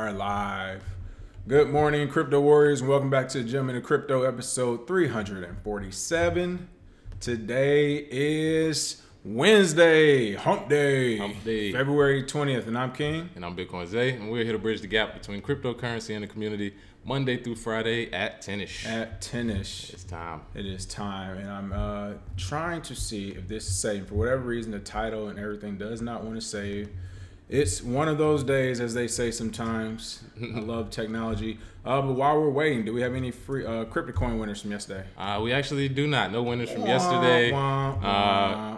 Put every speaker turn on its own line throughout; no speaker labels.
are live. Good morning, crypto warriors, and welcome back to the Gentleman of Crypto episode 347. Today is Wednesday, Hump Day, February 20th, and I'm King.
And I'm Bitcoin Zay, and we're here to bridge the gap between cryptocurrency and the community Monday through Friday at 10ish.
At 10ish.
It's time.
It is time, and I'm trying to see if this is saved. For whatever reason, the title and everything does not want to save. It's one of those days, as they say sometimes. I love technology. But while we're waiting, do we have any free crypto coin winners from yesterday?
We actually do not. No winners from yesterday.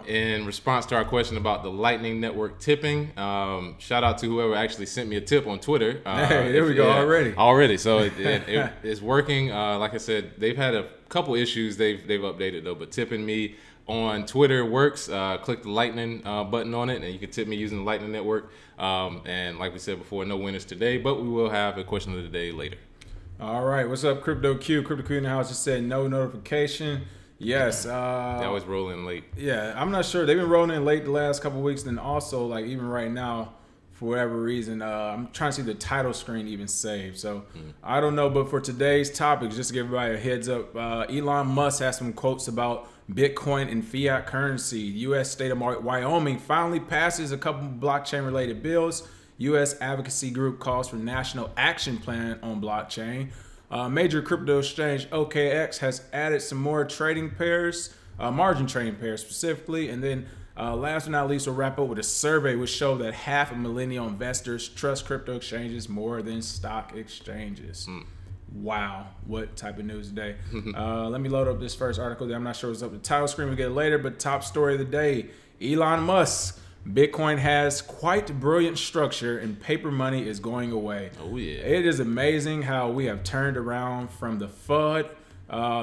In response to our question about the Lightning Network tipping, shout out to whoever actually sent me a tip on Twitter.
Hey, there we go,
already. So it's working. Like I said, they've had a couple issues they've updated though, but tipping me on Twitter works. Click the Lightning button on it, and you can tip me using the Lightning Network. And like we said before, no winners today, but we will have a question of the day later.
All right, what's up, Crypto Q? Crypto Q in the house just said no notification. Yes.
They always roll in late.
Yeah, I'm not sure. They've been rolling in late the last couple of weeks. Then also, like even right now, for whatever reason, I'm trying to see the title screen even saved. So I don't know. But for today's topic, just to give everybody a heads up, Elon Musk has some quotes about Bitcoin and fiat currency. U.S. state of Wyoming finally passes a couple blockchain-related bills. U.S. advocacy group calls for national action plan on blockchain. Major crypto exchange OKEx has added some more trading pairs, margin trading pairs specifically. And then last but not least, we'll wrap up with a survey which showed that half of millennial investors trust crypto exchanges more than stock exchanges. Wow, what type of news today? Let me load up this first article. I'm not sure what's up the title screen. We'll get it later, but top story of the day, Elon Musk. Bitcoin has quite brilliant structure and paper money is going away.
Oh, yeah.
It is amazing how we have turned around from the FUD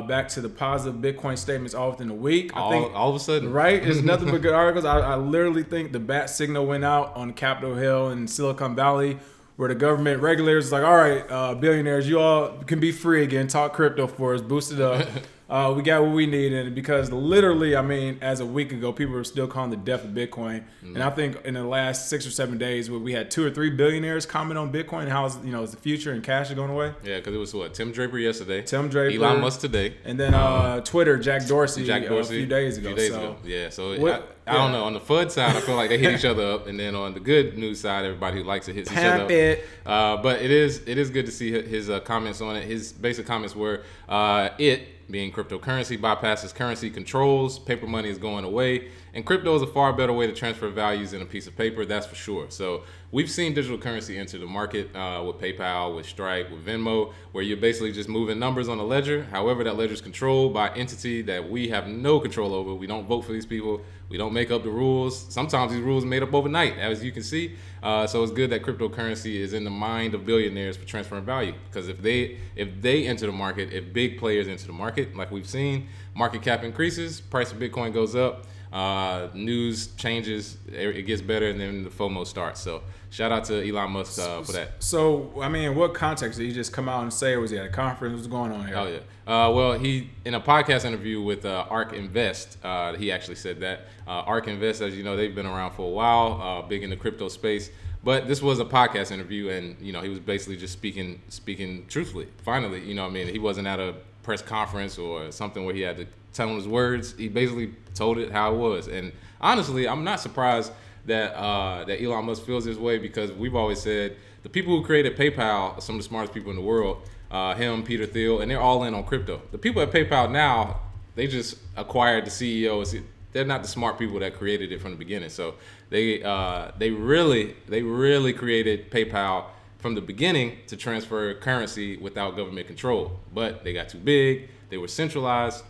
back to the positive Bitcoin statements all within a week.
I think all of a sudden.
Right? It's nothing but good articles. I literally think the bat signal went out on Capitol Hill in Silicon Valley, where the government regulators is like, all right, billionaires, you all can be free again. Talk crypto for us. Boost it up. We got what we need. And because literally, I mean, as a week ago, people were still calling the death of Bitcoin. And I think in the last 6 or 7 days, we had 2 or 3 billionaires comment on Bitcoin and how, is the future and cash is going away.
Yeah, because it was what? Tim Draper yesterday.
Tim Draper.
Elon Musk today.
And then Twitter, Jack Dorsey a few days ago.
Yeah, so I don't know. On the FUD side, I feel like they hit each other up. And then on the good news side, everybody who likes it hits each other up. But it is good to see his comments on it. His basic comments were being cryptocurrency bypasses currency controls, paper money is going away, and crypto is a far better way to transfer values than a piece of paper, that's for sure. So we've seen digital currency enter the market with PayPal, with Stripe, with Venmo, where you're basically just moving numbers on a ledger. However, that ledger is controlled by an entity that we have no control over. We don't vote for these people. We don't make up the rules. Sometimes these rules are made up overnight, as you can see. So it's good that cryptocurrency is in the mind of billionaires for transferring value. Because if they enter the market, if big players enter the market, like we've seen, market cap increases, price of Bitcoin goes up, news changes, it gets better, and then the FOMO starts. So shout out to Elon Musk for that.
So, I mean, in what context did he just come out and say, or was he at a conference? What's going on here?
Oh, yeah. Well, he, in a podcast interview with ARK Invest, he actually said that. ARK Invest, as you know, they've been around for a while, big in the crypto space. But this was a podcast interview, and, he was basically just speaking truthfully. Finally, he wasn't at a press conference or something where he had to tell him his words. He basically told it how it was. And honestly, I'm not surprised that Elon Musk feels this way, because we've always said the people who created PayPal are some of the smartest people in the world. Him, Peter Thiel, and they're all in on crypto. The people at PayPal now, they just acquired the CEO. They're not the smart people that created it from the beginning. So they really created PayPal from the beginning to transfer currency without government control. But they got too big. They were centralized.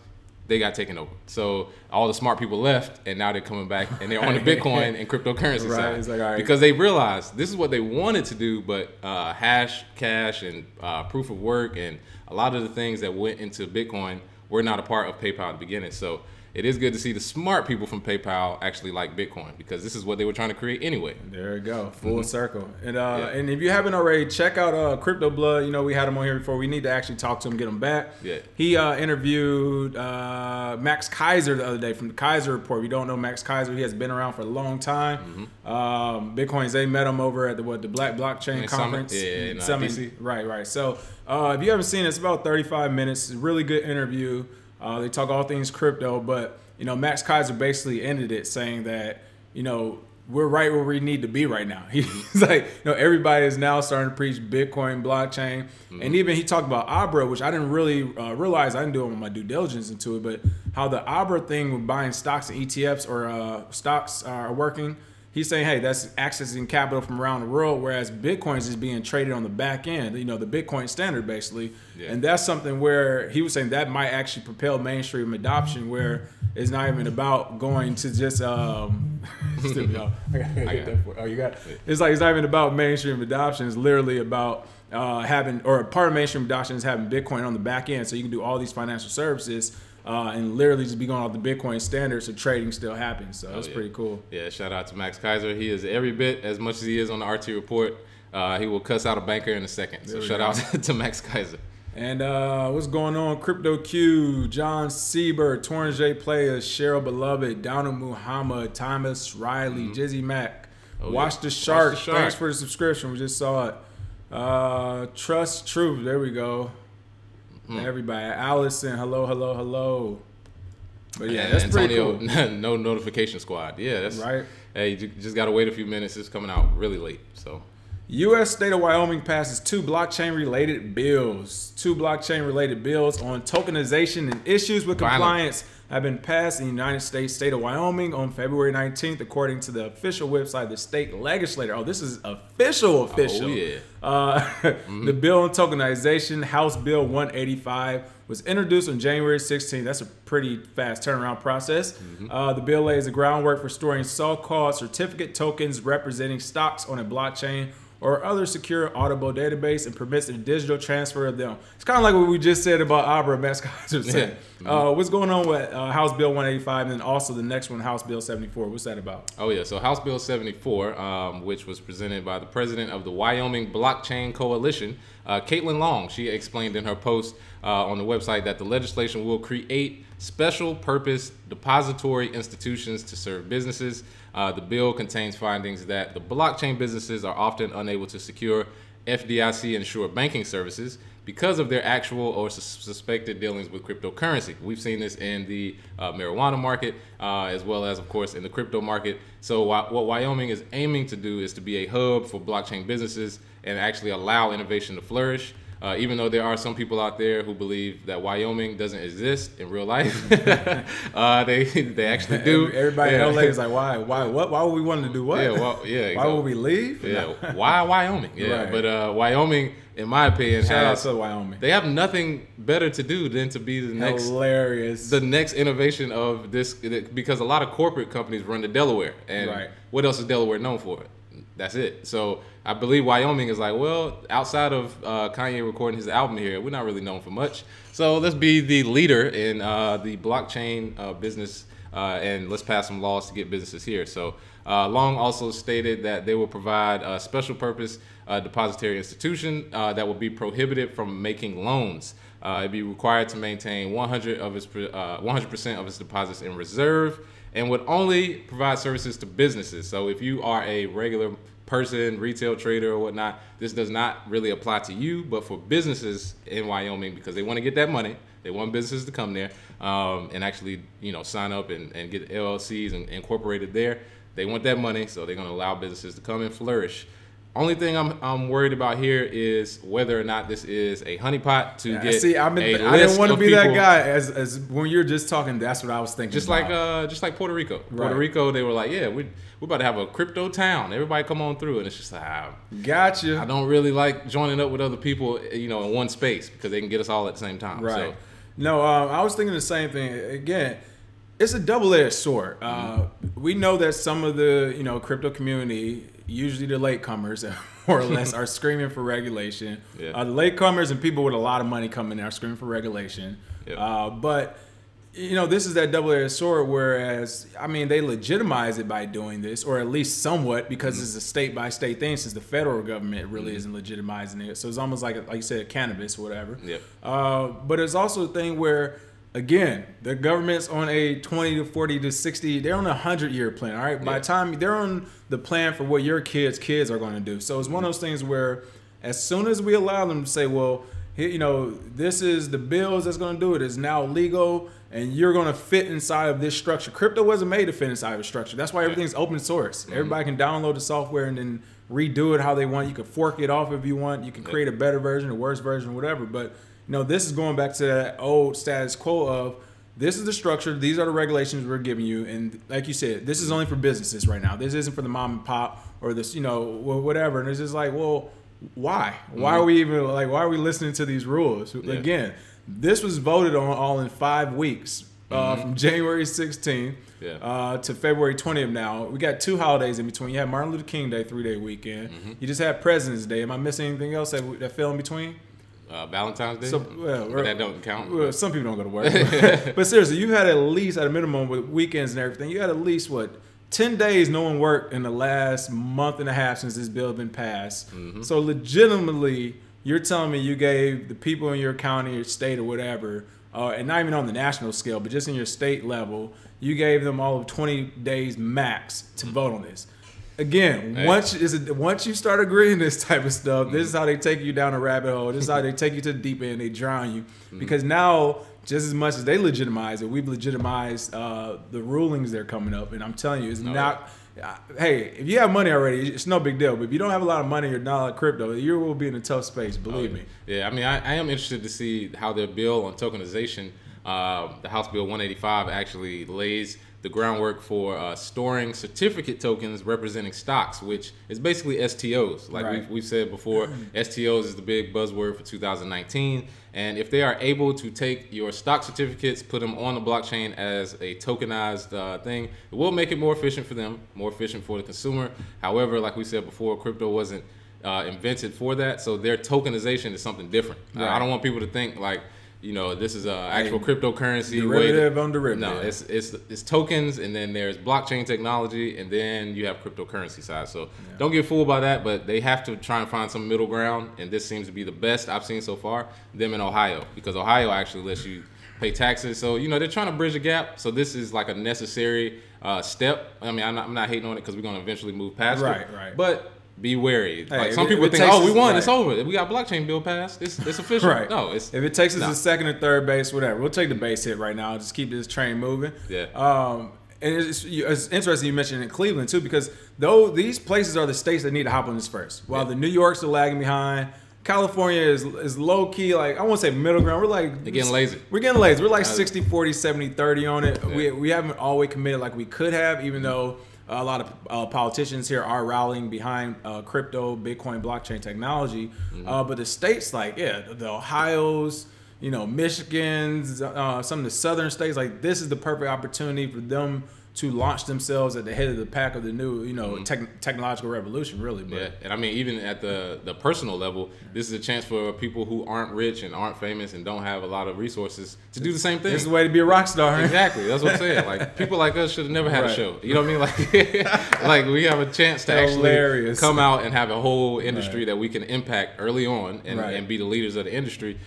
They got taken over. So all the smart people left, and now they're coming back, and they're on the Bitcoin and cryptocurrency side.
It's like, all right.
Because they realized this is what they wanted to do, but hash, cash, and proof of work, and a lot of the things that went into Bitcoin were not a part of PayPal at the beginning. So it is good to see the smart people from PayPal actually like Bitcoin, because this is what they were trying to create anyway.
There you go, full circle. And and if you haven't already, check out Crypto Blood. You know, we had him on here before. We need to actually talk to him, get him back.
Yeah.
He interviewed Max Kaiser the other day from the Kaiser Report. If you don't know Max Kaiser, he has been around for a long time. Bitcoins, they met him over at the Black Blockchain Conference in DC. Right. So if you haven't seen it, it's about 35 minutes. It's a really good interview. They talk all things crypto, but you know, Max Kaiser basically ended it saying that, you know, we're right where we need to be right now. He's like, you know, everybody is now starting to preach Bitcoin, blockchain, and even he talked about Abra, which I didn't really realize. I didn't do my due diligence into it, but how the Abra thing with buying stocks and ETFs or stocks are working. He's saying, hey, that's accessing capital from around the world, whereas Bitcoins is being traded on the back end, you know, the Bitcoin standard basically. Yeah. And that's something where he was saying that might actually propel mainstream adoption, where it's not even about going to just you got it. It's like it's not even about mainstream adoption. It's literally about having, or part of mainstream adoption is having Bitcoin on the back end, so you can do all these financial services. And literally just be going off the Bitcoin standard, so trading still happens. So that's pretty cool. Yeah,
shout out to Max Kaiser. He is every bit as much as he is on the RT Report. He will cuss out a banker in a second. So shout out to Max Kaiser.
And what's going on? Crypto Q, John Sieber, Torrance J Players, Cheryl Beloved, Donald Muhammad, Thomas Riley, Jizzy Mac. Watch the Shark. Thanks for the subscription. We just saw it. Trust Truth. There we go. Everybody, Allison, hello. But yeah, that's
Antonio,
pretty cool.
No notification squad. Yeah, that's
right.
Hey, you just gotta wait a few minutes. It's coming out really late. So,
U.S. state of Wyoming passes two blockchain-related bills. Two blockchain-related bills on tokenization and issues with compliance have been passed in the United States state of Wyoming on February 19th, according to the official website of the state legislature. Oh, this is official.
Oh, yeah.
The bill on tokenization, House Bill 185, was introduced on January 16th. That's a pretty fast turnaround process. The bill lays the groundwork for storing so-called certificate tokens representing stocks on a blockchain or other secure auditable database, and permits the digital transfer of them. It's kind of like what we just said about Abra, Max Kaiser said. What's going on with House Bill 185 and then also the next one, House Bill 74? What's that about?
Oh, yeah. So House Bill 74, which was presented by the president of the Wyoming Blockchain Coalition, Caitlin Long. She explained in her post on the website that the legislation will create special purpose depository institutions to serve businesses. The bill contains findings that the blockchain businesses are often unable to secure FDIC-insured banking services because of their actual or suspected dealings with cryptocurrency. We've seen this in the marijuana market, as well as, of course, in the crypto market. So what Wyoming is aiming to do is to be a hub for blockchain businesses and actually allow innovation to flourish. Even though there are some people out there who believe that Wyoming doesn't exist in real life, they actually do.
Everybody in LA is like, why? Why would we want to do what?
Exactly.
Why would we leave?
Yeah. Why Wyoming? Yeah. Right. But Wyoming, in my opinion,
shout out to Wyoming.
They have nothing better to do than to be the next innovation of this, because a lot of corporate companies run to Delaware, and what else is Delaware known for? That's it. So I believe Wyoming is like, well, outside of Kanye recording his album here, we're not really known for much. So let's be the leader in the blockchain business, and let's pass some laws to get businesses here. So Long also stated that they will provide a special purpose depository institution that will be prohibited from making loans. It'd be required to maintain 100% of its deposits in reserve, and would only provide services to businesses. So if you are a regular person, retail trader or whatnot, this does not really apply to you, but for businesses in Wyoming, because they want to get that money, they want businesses to come there and actually, sign up and get LLCs and incorporated there. They want that money, so they're going to allow businesses to come and flourish. Only thing I'm worried about here is whether or not this is a honeypot to get. See, I
didn't want to be that guy. As when you're just talking, that's what I was thinking.
Just like Puerto Rico. Puerto Rico, they were like, yeah, we're about to have a crypto town. Everybody come on through, and it's just like,
gotcha.
I don't really like joining up with other people, in one space, because they can get us all at the same time.
Right. So, no, I was thinking the same thing. Again, it's a double-edged sword. We know that some of the crypto community, usually the latecomers, more or less, are screaming for regulation. Yeah. The latecomers and people with a lot of money coming in are screaming for regulation. Yep. But this is that double-edged sword, whereas, I mean, they legitimize it by doing this, or at least somewhat, because it's a state-by-state thing, since the federal government really isn't legitimizing it. So it's almost like you said, cannabis or whatever.
Yep.
But it's also a thing where, again, the government's on a 20 to 40 to 60, they're on a 100-year plan, all right? By the time they're on the plan for what your kids are going to do. So it's one of those things where as soon as we allow them to say, well, this is the bills that's going to do it, is now legal, and you're going to fit inside of this structure. Crypto wasn't made to fit inside of a structure. That's why everything's open source. Everybody can download the software and then redo it how they want. You can fork it off if you want. You can create a better version, a worse version, whatever. But this is going back to that old status quo of, this is the structure, these are the regulations we're giving you, and like you said, this is only for businesses right now. This isn't for the mom and pop or this, whatever. And it's just like, well, why? Why are we even why are we listening to these rules? Yeah. Again, this was voted on all in 5 weeks, from January 16th to February 20th. Now we got 2 holidays in between. You had Martin Luther King Day, 3-day weekend. You just had President's Day. Am I missing anything else that fell in between?
Valentine's Day.
So,
but that don't count.
Well, some people don't go to work. But seriously, you had at least, at a minimum, with weekends and everything, you had at least 10 days no one worked in the last month and a half since this bill had been passed. So legitimately, you're telling me you gave the people in your county or state or whatever, and not even on the national scale, but just in your state level, you gave them all of 20 days max to vote on this. Again, once you start agreeing this type of stuff, this is how they take you down a rabbit hole. This is how they take you to the deep end. They drown you. Because now, just as much as they legitimize it, we've legitimized the rulings that are coming up. And I'm telling you, it's not... Hey, if you have money already, it's no big deal. But if you don't have a lot of money or not a lot of crypto, you will be in a tough space, believe me.
Yeah, I mean, I am interested to see how their bill on tokenization, the House Bill 185, actually lays the groundwork for storing certificate tokens representing stocks, which is basically STOs. Like we've said before, STOs is the big buzzword for 2019. And if they are able to take your stock certificates, put them on the blockchain as a tokenized thing, it will make it more efficient for them, more efficient for the consumer. However, like we said before, crypto wasn't invented for that. So their tokenization is something different. I don't want people to think like, this is actual cryptocurrency.
Derivative on derivative.
No, it's tokens, and then there's blockchain technology, and then you have cryptocurrency side. So don't get fooled by that, but they have to try and find some middle ground, and this seems to be the best I've seen so far, them in Ohio, because Ohio actually lets you pay taxes. So, they're trying to bridge a gap. So this is like a necessary step. I mean, I'm not hating on it because we're going to eventually move past it. Right. But be wary. Hey, like some people think, we won, it's over. If we got blockchain bill passed, it's official. No, if
it takes us a second or third base, whatever, we'll take the base hit right now. Just keep this train moving.
Yeah.
And it's interesting you mentioned in Cleveland too, because though these places are the states that need to hop on this first, while the New Yorks are lagging behind. California is low key, like I won't say middle ground. We're like
they're getting lazy.
We're getting lazy. We're like 60, 40, 70, 30 on it. Yeah. We haven't always committed like we could have, even though a lot of politicians here are rallying behind crypto, Bitcoin, blockchain technology. But the states like, the Ohio's, Michigan's, some of the southern states, like this is the perfect opportunity for them to launch themselves at the head of the pack of the new, technological revolution, really. But.
Yeah, and I mean, even at the personal level, this is a chance for people who aren't rich and aren't famous and don't have a lot of resources to do the same thing.
This is the way to be a rock star.
Exactly, that's what I'm saying. Like people like us should have never had a show. You know what I mean? Like we have a chance to actually come out and have a whole industry that we can impact early on and be the leaders of the industry,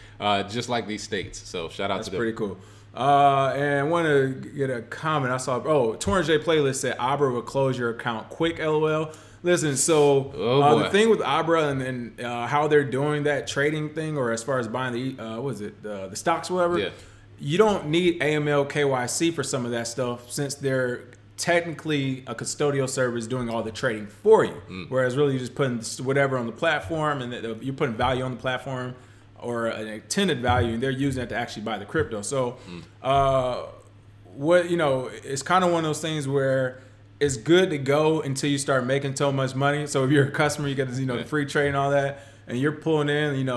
just like these states. So shout out to them.
That's pretty cool. And I want to get a comment. I saw, Torrent J Playlist said Abra will close your account quick, LOL. Listen, so the thing with Abra and how they're doing that trading thing, or as far as buying the stocks, whatever, you don't need AML KYC for some of that stuff, since they're technically a custodial service doing all the trading for you. Whereas really you're just putting whatever on the platform, and you're putting value on the platform, or an intended value, and they're using it to actually buy the crypto. So it's kind of one of those things where it's good to go until you start making so much money. So if you're a customer, you get the free trade and all that, and you're pulling in,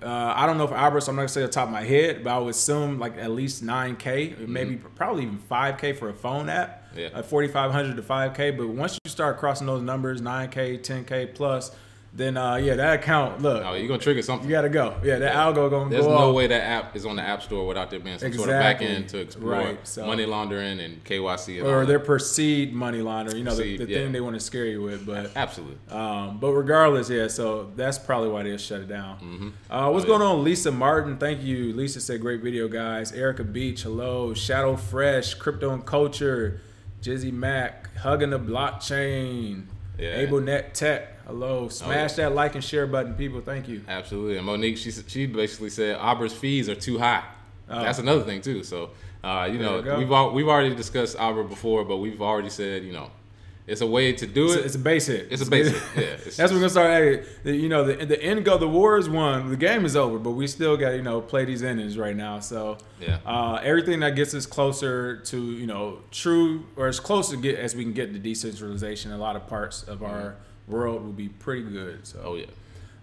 I don't know if Abra, so I'm not gonna say off the top of my head, but I would assume like at least 9K, maybe probably even 5K for a phone app, 4,500 to 5K. But once you start crossing those numbers, 9K, 10K plus, then yeah, that account, look.
Oh, you're going to trigger something.
You got to go. Yeah, that algo going to go off.
There's no way that app is on the App Store without there being some sort of back end to explore money laundering and KYC. And
or their perceived money laundering, you know, the thing they want to scare you with. But
absolutely.
But regardless, yeah, so that's probably why they'll shut it down. What's going on, Lisa Martin? Thank you. Lisa said, great video, guys. Erica Beach, hello. Shadow Fresh, Crypto and Culture, Jizzy Mac, Hugging the Blockchain, AbleNet Tech. Hello. Smash that like and share button, people. Thank you.
Absolutely. And Monique, she basically said Abra's fees are too high. That's another thing too. So you know, we've already discussed Abra before, but we've already said, you know, it's a way to do it.
It's a basic.
It's a basic. Yeah.
That's what we're gonna start. Hey, you know, the end goal. The war is won. The game is over, but we still got, you know, play these innings right now. So everything that gets us closer to, you know, true, or as close to get as we can get to decentralization in a lot of parts of our world will be pretty good. So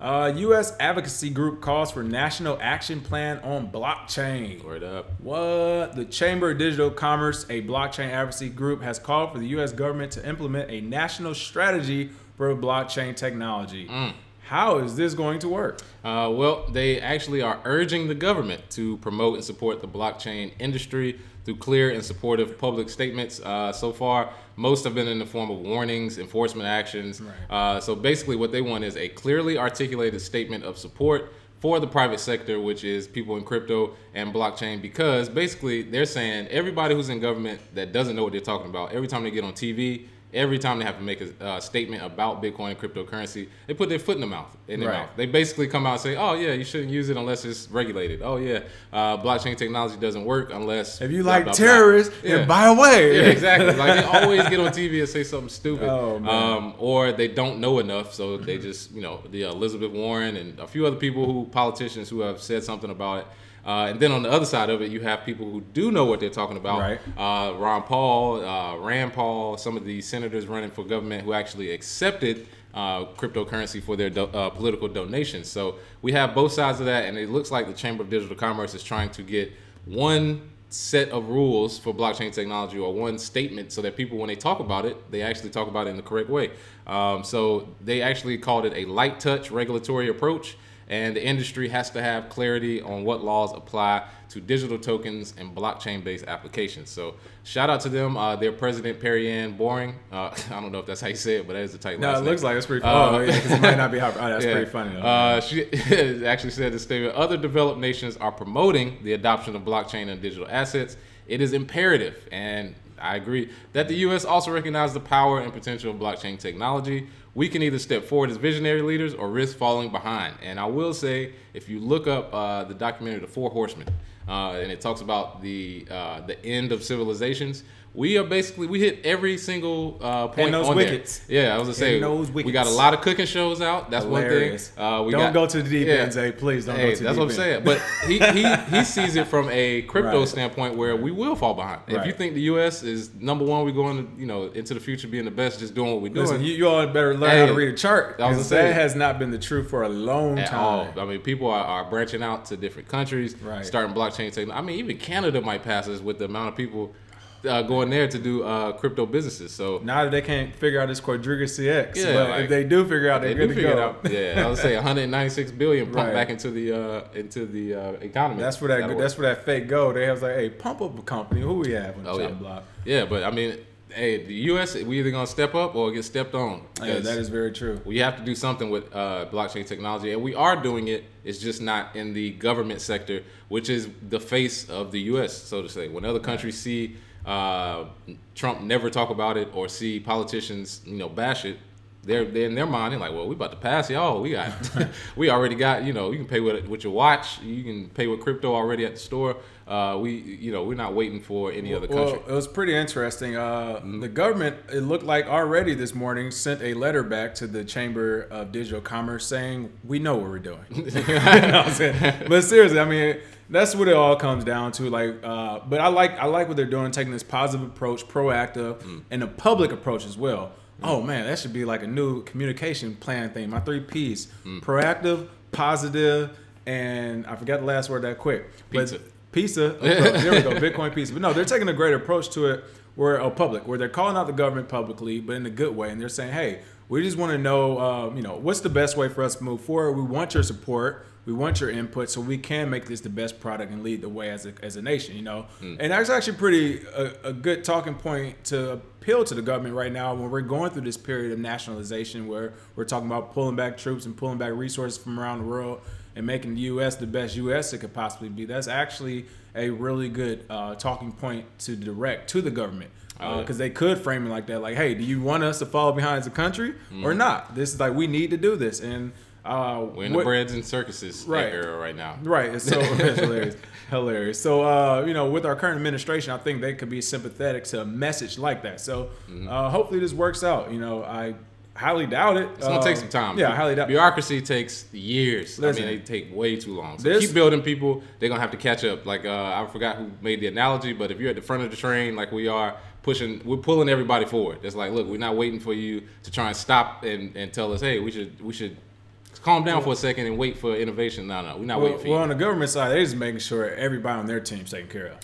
U.S. advocacy group calls for national action plan on blockchain.
Word up.
What? The Chamber of Digital Commerce, a blockchain advocacy group, has called for the U.S. government to implement a national strategy for blockchain technology. How is this going to work?
Well, they actually are urging the government to promote and support the blockchain industry through clear and supportive public statements. So far, most have been in the form of warnings, enforcement actions. So basically what they want is a clearly articulated statement of support for the private sector, which is people in crypto and blockchain, because basically they're saying everybody who's in government that doesn't know what they're talking about, every time they get on TV, every time they have to make a statement about Bitcoin and cryptocurrency, they put their foot in their mouth. They basically come out and say, "Oh yeah, you shouldn't use it unless it's regulated. Oh yeah, blockchain technology doesn't work unless
if you like terrorists, then buy away."
Yeah, exactly. Like they always get on TV and say something stupid, or they don't know enough, so they just, you know, the Elizabeth Warren and a few other politicians who have said something about it. And then on the other side of it, you have people who do know what they're talking about. Ron Paul, Rand Paul, some of the senators running for government who actually accepted cryptocurrency for their political donations. So we have both sides of that, and it looks like the Chamber of Digital Commerce is trying to get one set of rules for blockchain technology, or one statement, so that people, when they talk about it, they actually talk about it in the correct way. So they actually called it a light touch regulatory approach. And the industry has to have clarity on what laws apply to digital tokens and blockchain-based applications. So shout out to them. Their president, Perry-Ann Boring. I don't know if that's how you say it, but that is the tight last name.
It looks like it's pretty funny. Because it might not be how. That's pretty funny.
She actually said the statement, other developed nations are promoting the adoption of blockchain and digital assets. It is imperative, and I agree, that the U.S. also recognize the power and potential of blockchain technology. We can either step forward as visionary leaders or risk falling behind. And I will say, if you look up the documentary, The Four Horsemen, and it talks about the end of civilizations, we hit every single point on wickets. There. Yeah, I was gonna say we got a lot of cooking shows out. That's hilarious. One thing.
Don't go to the deep end, Zay. Please don't go to the deep end.
That's what I'm saying. But he sees it from a crypto standpoint where we will fall behind. If you think the U.S. is number one, we're going to, into the future being the best, just doing what we're doing.
Listen, you all better learn how to read a chart. That has not been the truth for a long time.
I mean, people are branching out to different countries, starting blockchain technology. I mean, even Canada might pass us with the amount of people going there to do crypto businesses. So
now that they can't figure out this Quadriga CX, but if they do figure out, they're good to go.
I would say 196 billion pumped back into the economy.
That's where that fake gold. They was like, hey, pump up a company. Who we have on the chopping block?
Yeah, but I mean, hey, the U.S., we either gonna step up or get stepped on.
Yeah, that is very true.
We have to do something with blockchain technology, and we are doing it. It's just not in the government sector, which is the face of the U.S., so to say. When other countries see Trump never talk about it, or see politicians, bash it, they're in their mind, they're like, well, we about to pass y'all. We already got, you can pay with your watch. You can pay with crypto already at the store. We're not waiting for any other country.
Well, it was pretty interesting. The government, it looked like already this morning, sent a letter back to the Chamber of Digital Commerce saying, we know what we're doing. You know what I'm saying? But seriously, I mean, that's what it all comes down to. But I like what they're doing, taking this positive approach, proactive, and a public approach as well. Oh man, that should be like a new communication plan thing. My 3 P's: proactive, positive, and I forgot the last word that quick. Pizza. There we go. Bitcoin pizza. But no, they're taking a great approach to it, where they're calling out the government publicly, but in a good way, and they're saying, hey, We just want to know, what's the best way for us to move forward. We want your support. We want your input so we can make this the best product and lead the way as a nation, And that's actually a good talking point to appeal to the government right now when we're going through this period of nationalization where we're talking about pulling back troops and pulling back resources from around the world and making the U.S. the best U.S. it could possibly be. That's actually a really good talking point to direct to the government. Because they could frame it like that, like, hey, do you want us to fall behind as a country or not? This is like, we need to do this. And
we're in the breads and circuses era right now.
Right. It's so it's hilarious. So, with our current administration, I think they could be sympathetic to a message like that. So hopefully this works out. I highly doubt it.
It's going to take some time.
Yeah, I highly doubt it.
Bureaucracy takes years. Listen, they take way too long. So keep building people. They're going to have to catch up. Like, I forgot who made the analogy, but if you're at the front of the train like we are, we're pulling everybody forward. It's like, look, we're not waiting for you to try and stop and tell us, hey, we should calm down for a second and wait for innovation. No, we're not waiting for you.
Well, on the government side, they're just making sure everybody on their team's taken care of.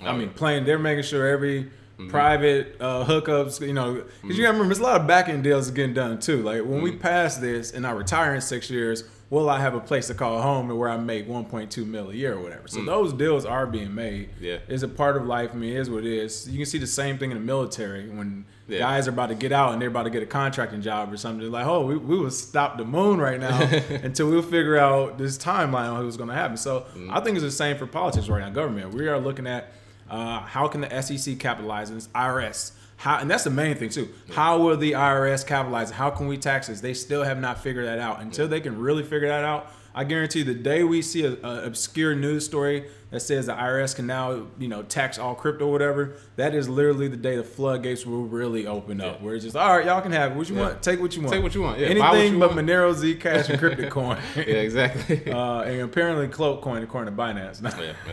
They're making sure every private hookups, because you gotta remember, there's a lot of back-end deals getting done too. Like, when we pass this and I retire in 6 years, will I have a place to call home and where I make 1.2 mil a year or whatever? So those deals are being made.
Yeah.
It's a part of life. I mean, it is what it is. You can see the same thing in the military when guys are about to get out and they're about to get a contracting job or something. They're like, oh, we will stop the moon right now until we'll figure out this timeline on what's going to happen. So I think it's the same for politics right now, government. We are looking at how can the SEC capitalize on this, IRS? And that's the main thing too. How will the IRS capitalize? How can we tax this? They still have not figured that out. Until they can really figure that out, I guarantee the day we see an obscure news story that says the IRS can now, tax all crypto or whatever, that is literally the day the floodgates will really open up. Where it's just, all right, y'all can have it. What you want? Take what you want.
Take what you want. Yeah,
anything but Monero, Zcash, and Cryptocoin.
Yeah, exactly.
And apparently Cloakcoin according to Binance.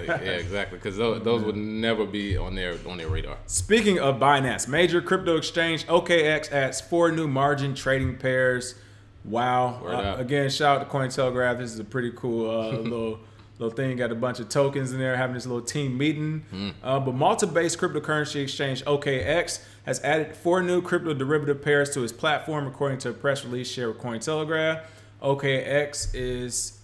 Yeah, exactly. Because those would never be on their radar.
Speaking of Binance, major crypto exchange OKEx adds 4 new margin trading pairs. Wow. Again, shout out to Cointelegraph. This is a pretty cool little thing. Got a bunch of tokens in there, having this little team meeting. But Malta-based cryptocurrency exchange OKEx has added 4 new crypto derivative pairs to its platform, according to a press release shared with Cointelegraph. OKEx is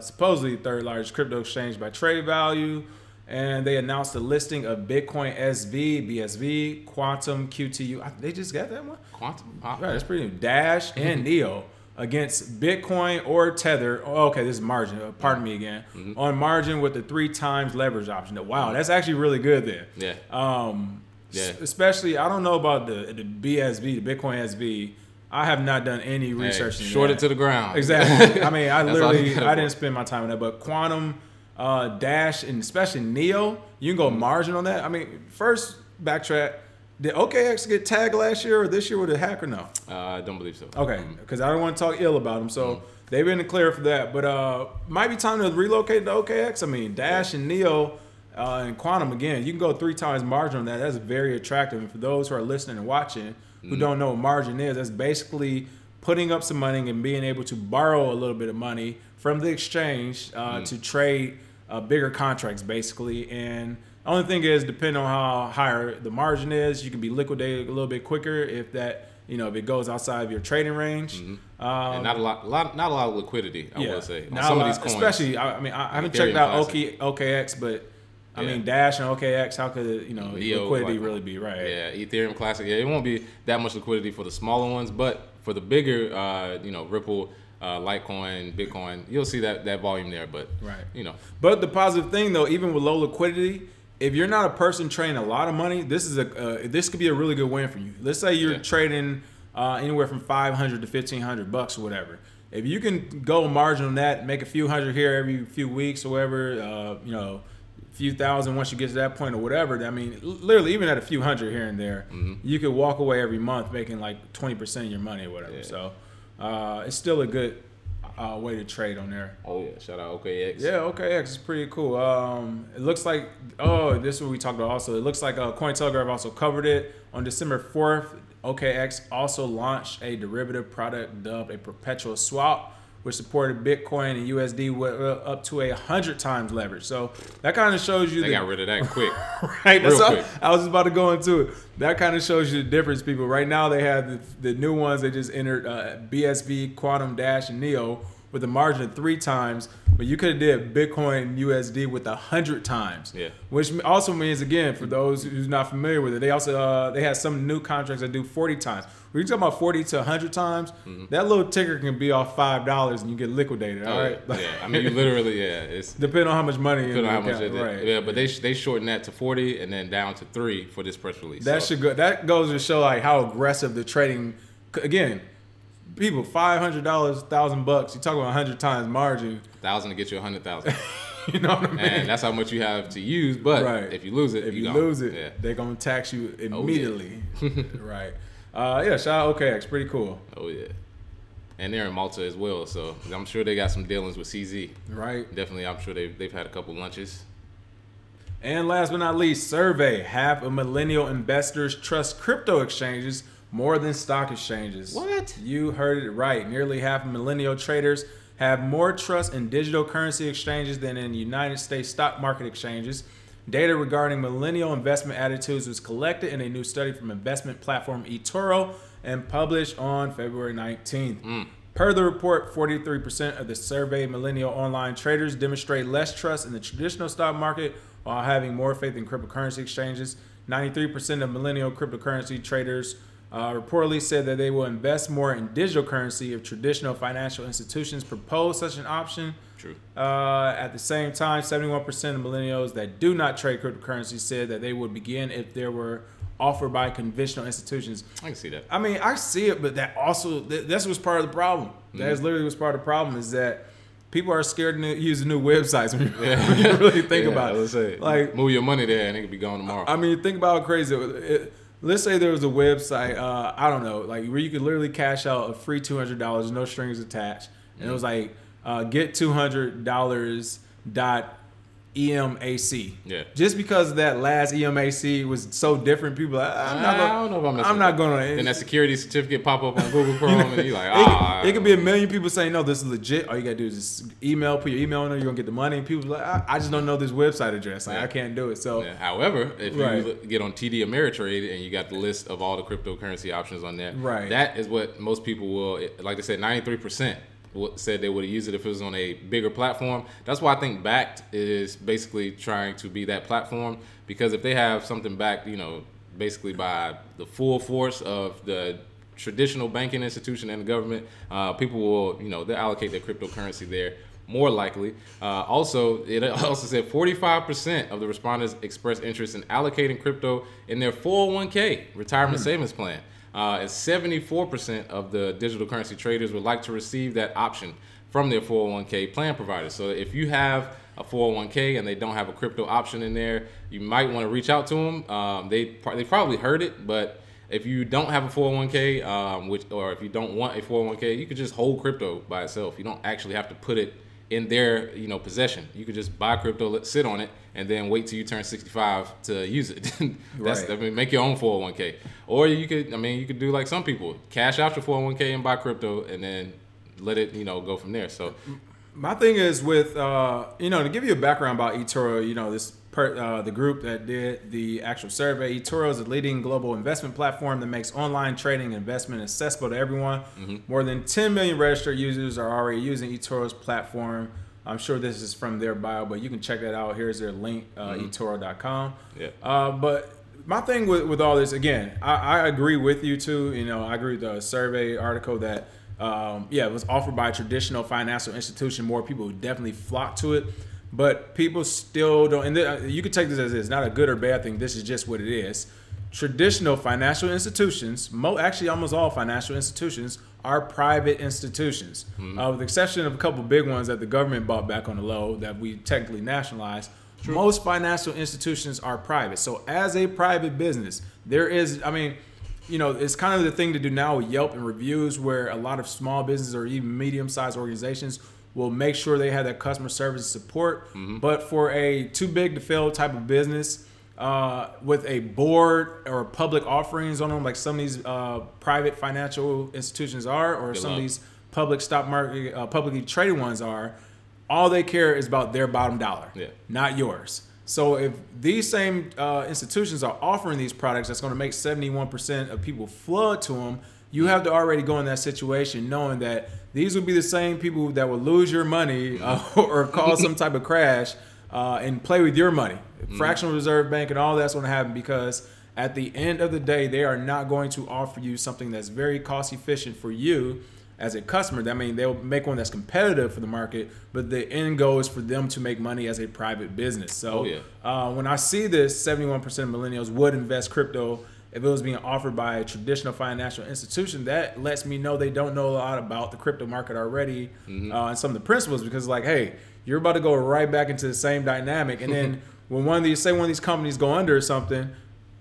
supposedly the 3rd largest crypto exchange by trade value. And they announced the listing of Bitcoin SV, BSV, Quantum, QTU. They just got that one?
Quantum?
Right, that's pretty new. Dash and Neo against Bitcoin or Tether. Oh, okay, this is margin. Pardon me again. On margin with the 3 times leverage option. Wow, that's actually really good there.
Yeah.
Especially, I don't know about the BSV, the Bitcoin SV. I have not done any research in that.
Short it to the ground.
Exactly. I mean, I didn't spend my time on that, but Quantum, Dash, and especially Neo, you can go margin on that. I mean, first backtrack. Did OKEx get tagged last year or this year with a hack or no?
I don't believe so.
Okay, because I don't want to talk ill about them. So they've been clear for that. But might be time to relocate to OKEx. I mean, Dash and Neo and Quantum, again, you can go 3 times margin on that. That's very attractive. And for those who are listening and watching who don't know what margin is, that's basically putting up some money and being able to borrow a little bit of money from the exchange to trade bigger contracts, basically. And the only thing is, depending on how higher the margin is, you can be liquidated a little bit quicker if that, if it goes outside of your trading range.
And not a lot of liquidity, I will say. On some of these coins.
Especially, I mean, I haven't checked out OKEx, but I mean, Dash and OKEx, how could liquidity really be, right?
Yeah, Ethereum Classic. Yeah, it won't be that much liquidity for the smaller ones, but for the bigger, Ripple, Litecoin, Bitcoin, you'll see that volume there. But
But the positive thing though, even with low liquidity, if you're not a person trading a lot of money, this could be a really good win for you. Let's say you're trading anywhere from $500 to $1,500 or whatever. If you can go margin on that, make a few hundred here every few weeks or whatever, a few thousand once you get to that point or whatever. I mean, literally, even at a few hundred here and there, you could walk away every month making like 20% of your money or whatever. Yeah. So it's still a good way to trade on there.
Oh yeah, shout out OKEx.
Yeah, OKEx is pretty cool. It looks like this is what we talked about also. It looks like Cointelegraph also covered it on December 4th. OKEx also launched a derivative product dubbed a perpetual swap, which supported Bitcoin and USD with up to 100 times leverage. So that kind of shows you
they got rid of that quick.
Right,
real quick.
I was just about to go into it. That kind of shows you the difference, people. Right now they have the new ones. They just entered BSV, Quantum, Dash, and Neo with a margin of 3 times, but you could have did Bitcoin and USD with 100 times.
Yeah.
Which also means, again, for those who's not familiar with it, they also they have some new contracts that do 40 times. When you talk about 40 to 100 times, that little ticker can be off $5 and you get liquidated. All right.
Yeah. I mean, you literally, it's
depending on how much money.
Depending on how much
right.
Yeah, but they shortened that to 40 and then down to 3 for this press release.
That should go. That goes to show like how aggressive the trading. Again, people, $500, $1,000. You talk about 100 times margin.
1,000 to get you 100,000.
You know what I mean?
And that's how much you have to use. But if you lose it,
they're gonna tax you immediately. Right. Yeah. Shout out OKEx. Pretty cool.
Oh yeah. And they're in Malta as well, so I'm sure they got some dealings with CZ.
Right.
Definitely, I'm sure they've had a couple lunches.
And last but not least, survey: half of millennial investors trust crypto exchanges more than stock exchanges.
What?
You heard it right. Nearly half of millennial traders have more trust in digital currency exchanges than in United States stock market exchanges. Data regarding millennial investment attitudes was collected in a new study from investment platform eToro and published on February 19th. Per the report, 43% of the surveyed millennial online traders demonstrate less trust in the traditional stock market while having more faith in cryptocurrency exchanges. 93% of millennial cryptocurrency traders reportedly said that they will invest more in digital currency if traditional financial institutions propose such an option.
True.
At the same time, 71% of millennials that do not trade cryptocurrency said that they would begin if there were offered by conventional institutions.
I can see that.
I mean, I see it, but that also, that's what's part of the problem. That is literally what's part of the problem, is that people are scared to use new websites when you really think about it.
Like, move your money there and it could be gone tomorrow.
I mean, think about how crazy let's say there was a website, I don't know, like where you could literally cash out a free $200, no strings attached. And it was like, get $200 EMAC.
Yeah.
Just because that last EMAC was so different, people are like, I'm not going to.
Then that security certificate pop up on Google Chrome, and you're like,
It could be a million people saying, no, this is legit. All you got to do is just email, put your email in there, you're going to get the money. And people are like, I just don't know this website address. Like, I can't do it. So,
however, if you get on TD Ameritrade and you got the list of all the cryptocurrency options on there, that is what most people will, like they said, 93%. Said they would use it if it was on a bigger platform. That's why I think Backed is basically trying to be that platform, because if they have something backed, basically by the full force of the traditional banking institution and the government, people will, they'll allocate their cryptocurrency there more likely. Also, it also said 45% of the respondents expressed interest in allocating crypto in their 401k retirement savings plan. And 74% of the digital currency traders would like to receive that option from their 401k plan provider. So if you have a 401k and they don't have a crypto option in there, you might want to reach out to them. They probably heard it, but if you don't have a 401k, or if you don't want a 401k, you could just hold crypto by itself. You don't actually have to put it in their possession. You could just buy crypto, let sit on it, and then wait till you turn 65 to use it. Make your own 401k. Or you could do like some people, cash out your 401k and buy crypto, and then let it go from there. So
my thing is with to give you a background about eToro, the group that did the actual survey. eToro is a leading global investment platform that makes online trading and investment accessible to everyone. More than 10 million registered users are already using eToro's platform. I'm sure this is from their bio, but you can check that out. Here's their link, eToro.com. But my thing with all this, again, I agree with you too. I agree with the survey article that, it was offered by a traditional financial institution. More people would definitely flock to it. But people still don't, and you can take this as it's not a good or bad thing. This is just what it is. Traditional financial institutions, actually almost all financial institutions, are private institutions. With the exception of a couple big ones that the government bought back on the low that we technically nationalized. True. Most financial institutions are private. So as a private business, there is, it's kind of the thing to do now with Yelp and reviews, where a lot of small businesses or even medium-sized organizations will make sure they have that customer service support. But for a too big to fail type of business, with a board or public offerings on them, like some of these private financial institutions are, or some of these public stock market, publicly traded ones are, all they care is about their bottom dollar, not yours. So if these same institutions are offering these products that's going to make 71% of people flood to them, you have to already go in that situation knowing that these will be the same people that will lose your money or cause some type of crash and play with your money. Fractional reserve bank and all that's going to happen, because at the end of the day, they are not going to offer you something that's very cost efficient for you as a customer. I mean, they'll make one that's competitive for the market, but the end goal is for them to make money as a private business. So when I see this, 71% of millennials would invest crypto if it was being offered by a traditional financial institution. That lets me know they don't know a lot about the crypto market already and some of the principles, because like, hey, you're about to go right back into the same dynamic. And then when one of these companies go under or something,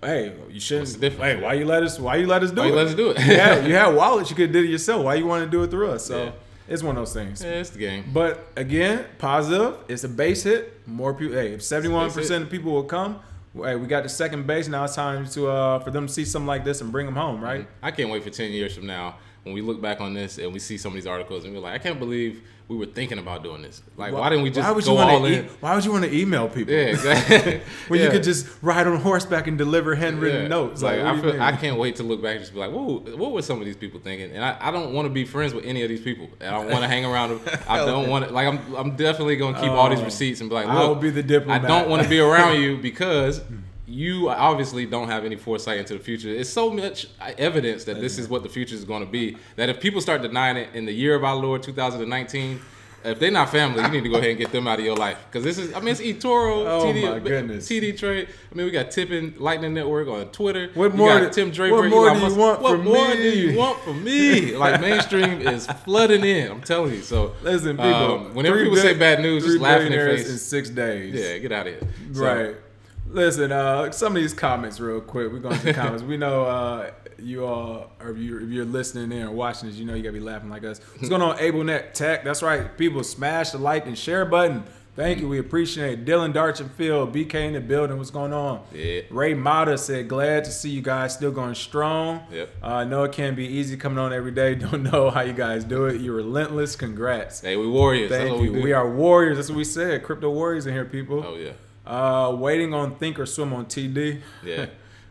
hey, you shouldn't. Hey, why you let us do it? You had wallets, you could have did it yourself. Why you want to do it through us? So it's one of those things.
Yeah, it's the game.
But again, positive. It's a base hit. More people. Hey, if 71% of people will come, hey, we got the second base. Now it's time to for them to see something like this and bring them home, right?
I can't wait for 10 years from now when we look back on this and we see some of these articles and we're like, I can't believe we were thinking about doing this. Like, why didn't we just go all in?
Why would you want to email people?
Yeah, exactly.
When you could just ride on horseback and deliver handwritten notes.
Like I can't wait to look back and just be like, whoa, what were some of these people thinking? And I don't want to be friends with any of these people. I don't want to hang around them. I don't want to. Like, I'm definitely gonna keep all these receipts and be like, look,
I'll be the diplomat.
I don't want to be around you because you obviously don't have any foresight into the future. It's so much evidence that this is what the future is going to be, that if people start denying it in the year of our Lord 2019, if they're not family, you need to go ahead and get them out of your life. Because this is, I mean, it's eToro, TD Trade. I mean, we got Tipping Lightning Network on Twitter.
What more
got Tim Draper.
What more do you want from me?
What more do you want from me? Like, mainstream is flooding in. I'm telling you. So
listen, people.
Whenever people say bad news, just laugh in their face.
In 6 days.
Yeah, get out of here.
Right. Listen, some of these comments real quick. We're going to the comments. We know you all, or if you're listening in or watching this, you know you got to be laughing like us. What's going on, AbleNet Tech? That's right. People, smash the like and share button. Thank you. We appreciate it. Dylan Darchenfield, BK in the building. What's going on?
Yeah.
Ray Mata said, glad to see you guys still going strong.
Yep.
I know it can be easy coming on every day. Don't know how you guys do it. You're relentless. Congrats.
Hey, we warriors.
Thank you. We are warriors. That's what we said. Crypto warriors in here, people.
Oh, yeah.
Waiting on Think or Swim on TD.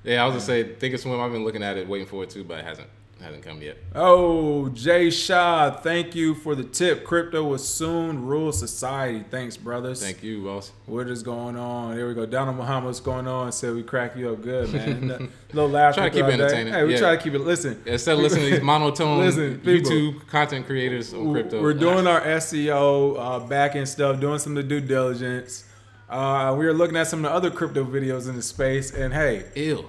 Yeah, I was gonna say Think or Swim. I've been looking at it, waiting for it too, but it hasn't come yet.
Oh, Jay Shaw, thank you for the tip. Crypto will soon rule society. Thanks, brothers.
Thank you, boss.
What is going on? Here we go. Donald Muhammad, what's going on? Said we crack you up good, man. Little laugh.
Try to keep it entertaining.
Hey, we try to keep it. Listen,
instead of listening to these monotone YouTube content creators on crypto,
we're doing our SEO back end stuff, doing some of the due diligence. We were looking at some of the other crypto videos in the space, and hey,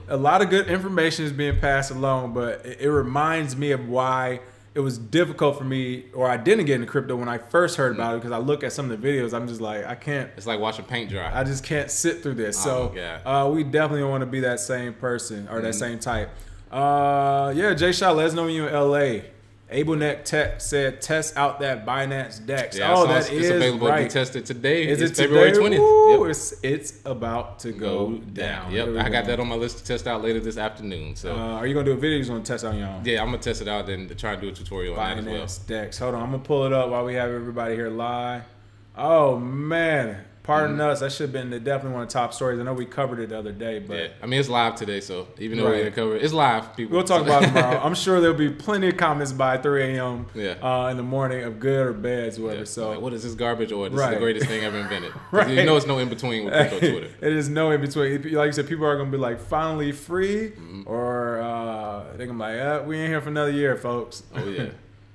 a lot of good information is being passed along, but it reminds me of why it was difficult for me, or I didn't get into crypto when I first heard about it, because I look at some of the videos, I'm just like, I can't.
It's like watching paint dry.
I just can't sit through this. So we definitely want to be that same person, or that same type. Yeah, Jay Shaw, let us know when you're in LA. AbleNet Tech said, test out that Binance DEX.
Yeah,
that
is available to be tested today.
Is
it's
it
February
today?
20th.
Ooh, it's about to go down.
Yep, I got that on my list to test out later this afternoon. So,
are you gonna do a video? Or you gonna test out on your own?
Yeah, I'm gonna test it out, then to try and do a tutorial on that as well.
Binance DEX. Hold on, I'm gonna pull it up while we have everybody here live. Oh man. Pardon us. That should have been definitely one of the top stories. I know we covered it the other day, but
yeah, I mean it's live today, so even though we didn't cover it, it's live. People,
we'll talk about it tomorrow. I'm sure there'll be plenty of comments by 3 a.m.
Yeah.
In the morning of good or bad, whatever. Yeah. So
like, what is this garbage, or this is the greatest thing ever invented?
Right.
You know, it's no in between with crypto Twitter.
It is no in between. Like you said, people are gonna be like finally free, or they're gonna be like, we ain't here for another year, folks.
Oh yeah.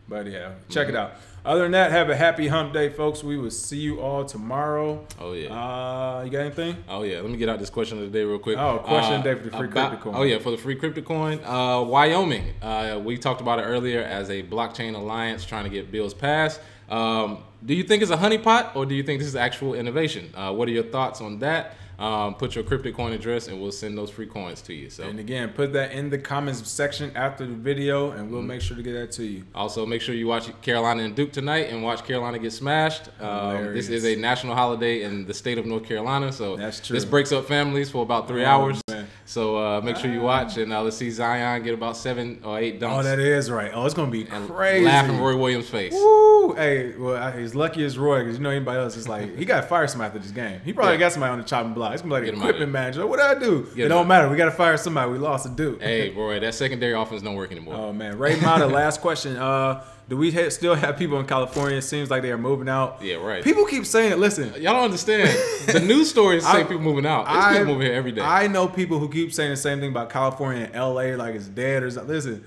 But yeah, check it out. Other than that, have a happy hump day, folks. We will see you all tomorrow.
Oh, yeah.
You got anything?
Oh, yeah. Let me get out this question of the day real quick.
Oh, question of the day for the free crypto coin.
Oh, yeah, for the free crypto coin. Wyoming. We talked about it earlier as a blockchain alliance trying to get bills passed. Do you think it's a honeypot, or do you think this is actual innovation? What are your thoughts on that? Put your crypto coin address and we'll send those free coins to you. So, and
again, put that in the comments section after the video and we'll make sure to get that to you.
Also, make sure you watch Carolina and Duke tonight and watch Carolina get smashed. This is a national holiday in the state of North Carolina, so
that's true.
This breaks up families for about 3 hours.
Man.
So make sure you watch, and let's see Zion get about 7 or 8 dunks.
Oh, that is right. Oh, it's gonna be crazy.
Laugh in Roy Williams' face.
Woo! Hey, well, he's lucky as Roy, because anybody else is like, he got to fire somebody after this game. He probably got somebody on the chopping block. He's gonna be like the equipment manager. What did I do? It don't matter. We got to fire somebody. We lost a dude.
Hey, Roy, that secondary offense don't work anymore.
Oh man, Ray Mata. Last question. Do we still have people in California? It seems like they are moving out.
Yeah, right.
People keep saying it. Listen,
y'all don't understand. The news stories say people moving out. It's people moving here every day.
I know people who keep saying the same thing about California and LA, like it's dead or something. Listen,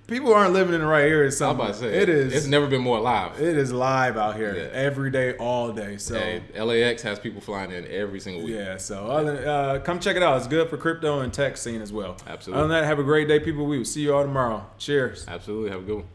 people aren't living in the right area. I'm about to say it is.
It's never been more live.
It is live out here every day, all day. So
LAX has people flying in every single week.
Yeah. So come check it out. It's good for crypto and tech scene as well.
Absolutely.
Other than that, have a great day, people. We will see you all tomorrow. Cheers.
Absolutely. Have a good one.